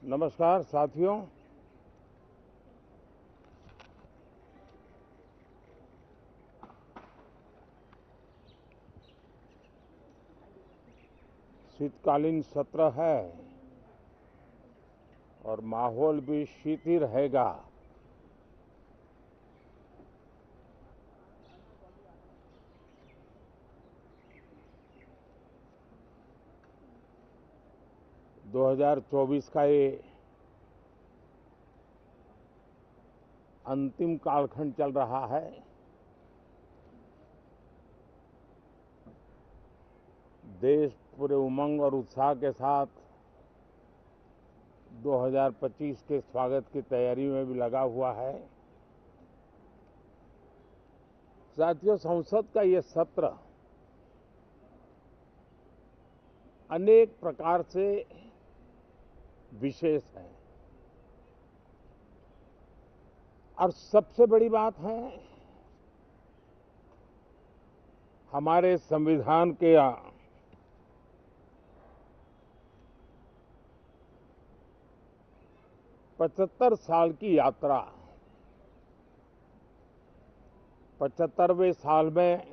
नमस्कार साथियों। शीतकालीन सत्र है और माहौल भी शीत ही रहेगा। दो 2024 का ये अंतिम कालखंड चल रहा है। देश पूरे उमंग और उत्साह के साथ 2025 के स्वागत की तैयारी में भी लगा हुआ है। साथियों, संसद का ये सत्र अनेक प्रकार से विशेष है और सबसे बड़ी बात है हमारे संविधान के 75 साल की यात्रा, 75वें साल में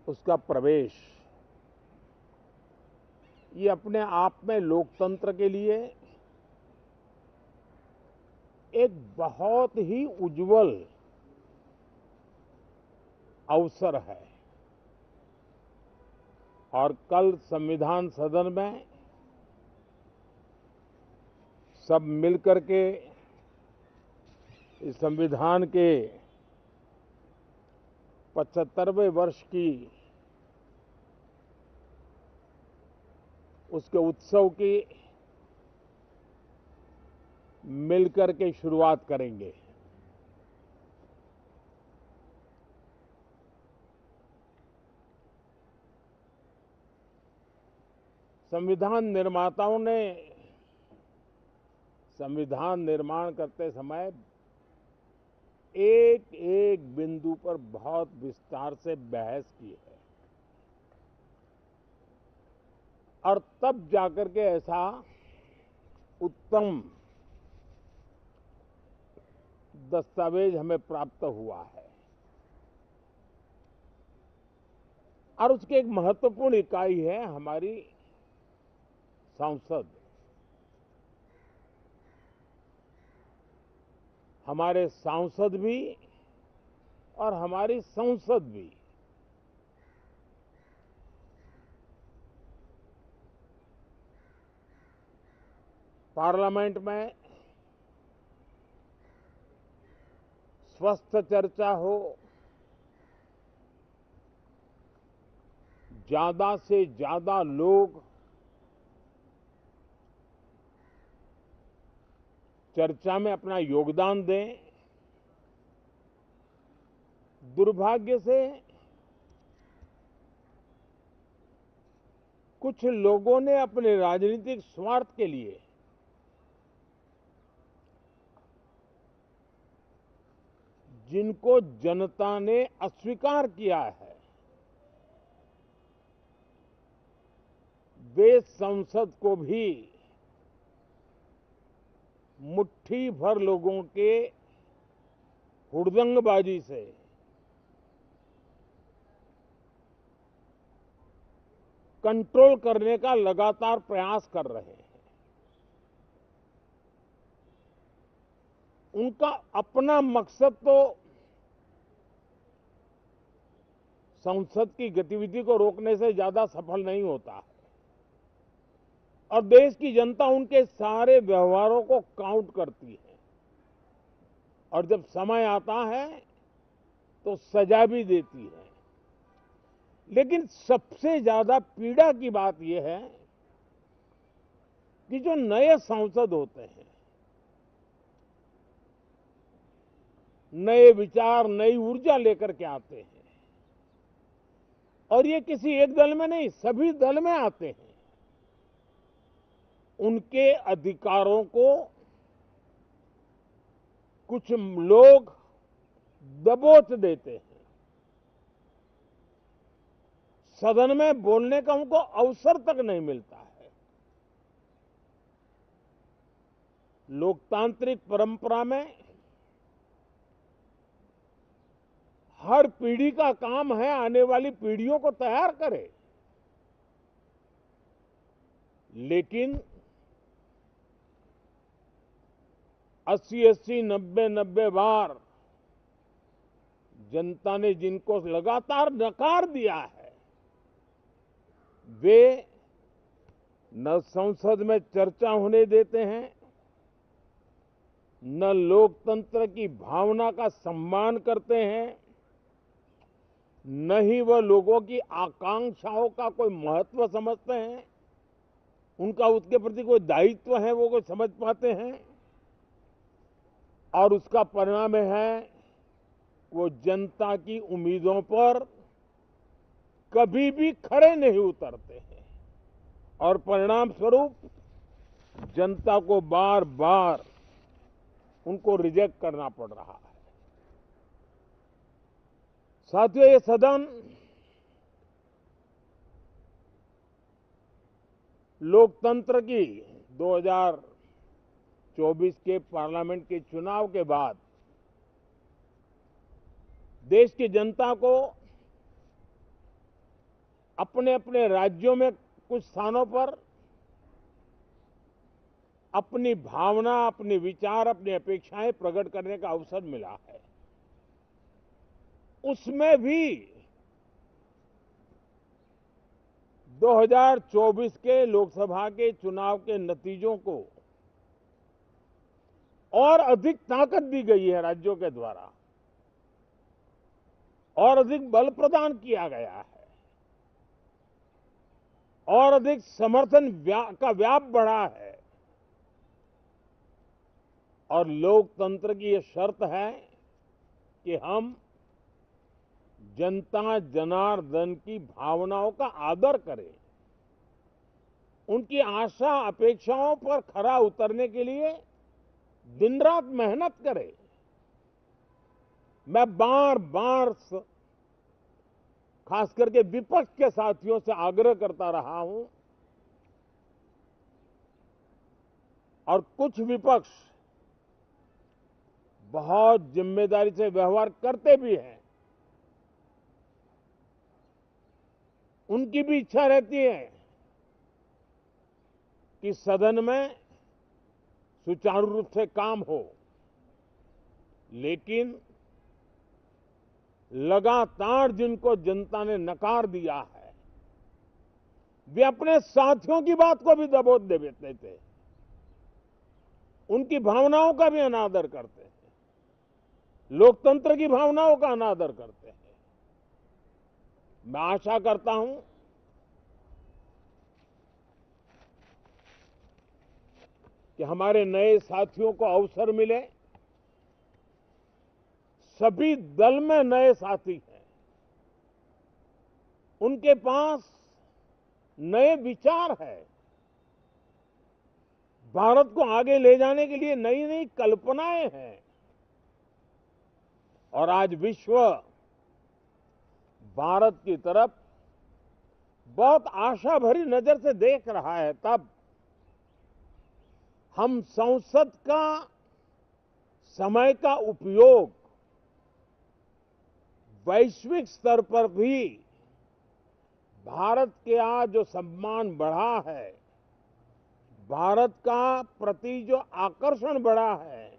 उसका प्रवेश, ये अपने आप में लोकतंत्र के लिए एक बहुत ही उज्जवल अवसर है। और कल संविधान सदन में सब मिलकर के इस संविधान के 75वें वर्ष की उसके उत्सव की मिलकर के शुरुआत करेंगे। संविधान निर्माताओं ने संविधान निर्माण करते समय एक एक बिंदु पर बहुत विस्तार से बहस की है और तब जाकर के ऐसा उत्तम दस्तावेज हमें प्राप्त हुआ है। और उसकी एक महत्वपूर्ण इकाई है हमारी संसद। हमारे सांसद भी और हमारी संसद भी पार्लियामेंट में स्वस्थ चर्चा हो, ज्यादा से ज्यादा लोग चर्चा में अपना योगदान दें। दुर्भाग्य से कुछ लोगों ने अपने राजनीतिक स्वार्थ के लिए जिनको जनता ने अस्वीकार किया है, वे संसद को भी मुट्ठी भर लोगों के हुड़दंगबाजी से कंट्रोल करने का लगातार प्रयास कर रहे हैं। उनका अपना मकसद तो संसद की गतिविधि को रोकने से ज्यादा सफल नहीं होता है और देश की जनता उनके सारे व्यवहारों को काउंट करती है और जब समय आता है तो सजा भी देती है। लेकिन सबसे ज्यादा पीड़ा की बात यह है कि जो नए सांसद होते हैं, नए विचार, नई ऊर्जा लेकर के आते हैं और ये किसी एक दल में नहीं, सभी दल में आते हैं। उनके अधिकारों को कुछ लोग दबोच देते हैं। सदन में बोलने का उनको अवसर तक नहीं मिलता है। लोकतांत्रिक परंपरा में हर पीढ़ी का काम है आने वाली पीढ़ियों को तैयार करे, लेकिन 80-80, 90-90 बार जनता ने जिनको लगातार नकार दिया है, वे न संसद में चर्चा होने देते हैं, न लोकतंत्र की भावना का सम्मान करते हैं, न ही वह लोगों की आकांक्षाओं का कोई महत्व समझते हैं, उनका उसके प्रति कोई दायित्व है वो कोई समझ पाते हैं। और उसका परिणाम है वो जनता की उम्मीदों पर कभी भी खरे नहीं उतरते हैं और परिणाम स्वरूप जनता को बार बार उनको रिजेक्ट करना पड़ रहा है। साथियों, ये सदन लोकतंत्र की 2024 के पार्लियामेंट के चुनाव के बाद देश की जनता को अपने अपने राज्यों में कुछ स्थानों पर अपनी भावना, अपने विचार, अपनी अपेक्षाएं प्रकट करने का अवसर मिला है। उसमें भी 2024 के लोकसभा के चुनाव के नतीजों को और अधिक ताकत दी गई है राज्यों के द्वारा, और अधिक बल प्रदान किया गया है, और अधिक समर्थन का व्याप बढ़ा है। और लोकतंत्र की यह शर्त है कि हम जनता जनार्दन की भावनाओं का आदर करें, उनकी आशा अपेक्षाओं पर खरा उतरने के लिए दिन रात मेहनत करें। मैं बार बार खास करके विपक्ष के साथियों से आग्रह करता रहा हूं, और कुछ विपक्ष बहुत जिम्मेदारी से व्यवहार करते भी हैं। उनकी भी इच्छा रहती है कि सदन में सुचारू रूप से काम हो, लेकिन लगातार जिनको जनता ने नकार दिया है, वे अपने साथियों की बात को भी दबोच देते थे, उनकी भावनाओं का भी अनादर करते हैं, लोकतंत्र की भावनाओं का अनादर करते हैं। मैं आशा करता हूं कि हमारे नए साथियों को अवसर मिले। सभी दल में नए साथी हैं, उनके पास नए विचार है, भारत को आगे ले जाने के लिए नई नई कल्पनाएं हैं। और आज विश्व भारत की तरफ बहुत आशा भरी नजर से देख रहा है, तब हम संसद का समय का उपयोग वैश्विक स्तर पर भी भारत के आज जो सम्मान बढ़ा है, भारत का प्रति जो आकर्षण बढ़ा है,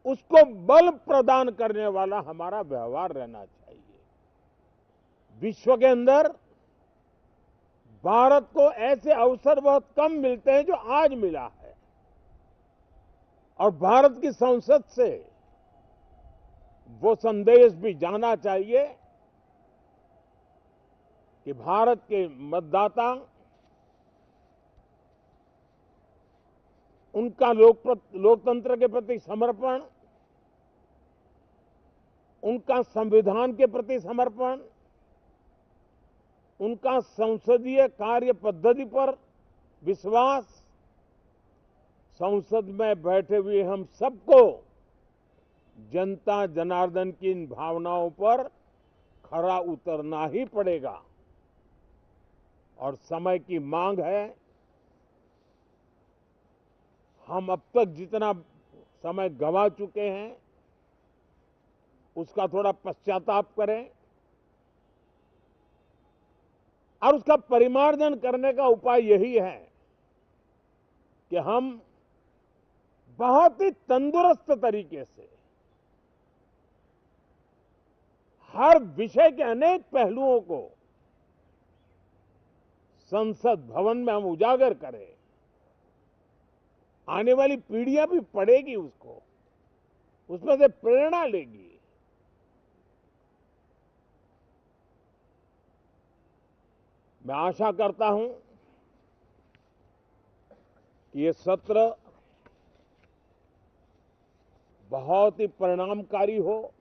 उसको बल प्रदान करने वाला हमारा व्यवहार रहना चाहिए। विश्व के अंदर भारत को ऐसे अवसर बहुत कम मिलते हैं जो आज मिला है, और भारत की संसद से वो संदेश भी जाना चाहिए कि भारत के मतदाता उनका लोकतंत्र के प्रति समर्पण, उनका संविधान के प्रति समर्पण, उनका संसदीय कार्य पद्धति पर विश्वास, संसद में बैठे हुए हम सबको जनता जनार्दन की इन भावनाओं पर खरा उतरना ही पड़ेगा। और समय की मांग है, हम अब तक जितना समय गंवा चुके हैं उसका थोड़ा पश्चाताप करें और उसका परिमार्जन करने का उपाय यही है कि हम बहुत ही तंदुरुस्त तरीके से हर विषय के अनेक पहलुओं को संसद भवन में हम उजागर करें। आने वाली पीढ़ियां भी पढ़ेगी उसको, उसमें से प्रेरणा लेगी। मैं आशा करता हूं कि ये सत्र बहुत ही परिणामकारी हो,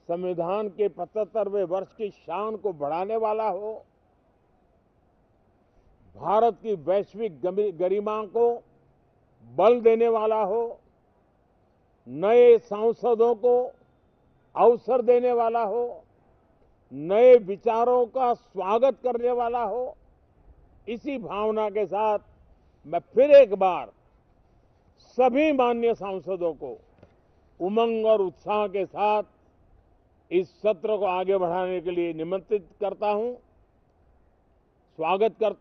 संविधान के 75वें वर्ष की शान को बढ़ाने वाला हो, भारत की वैश्विक गरिमा को बल देने वाला हो, नए सांसदों को अवसर देने वाला हो, नए विचारों का स्वागत करने वाला हो। इसी भावना के साथ मैं फिर एक बार सभी माननीय सांसदों को उमंग और उत्साह के साथ इस सत्र को आगे बढ़ाने के लिए निमंत्रित करता हूं, स्वागत करता हूं।